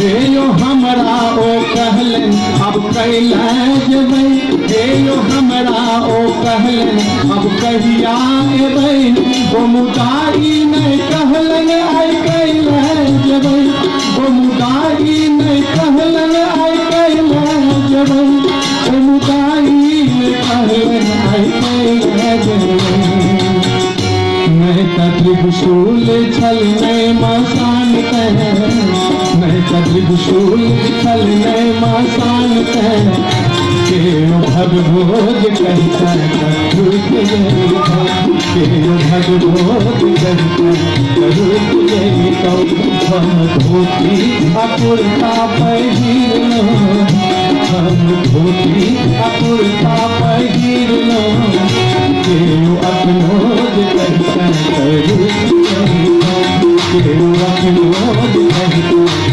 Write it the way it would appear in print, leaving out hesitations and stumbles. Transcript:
हे यो हमरा ओ कहलन अब कैला जेबै, हे यो हमरा ओ कहलन अब कहिया एबै, ओ मुदाई नहीं कहलन आई कैला जेबै, ओ मुदाई नहीं कहलन आई कैला जेबै, ओ मुदाई नहीं कहलन आई कैला जेबै। मैं त्रिशूल छल मैं मसान कह, मैं त्रिशूल छल मैं मसान कह, के भगभोज कहता रुक गई के भगभोज कहता रुक गई तो हम धोती अपुरता पहिर लो, हम धोती अपुरता पहिर लो, के अपनोज कहता रुक गई, के अपनोज कहता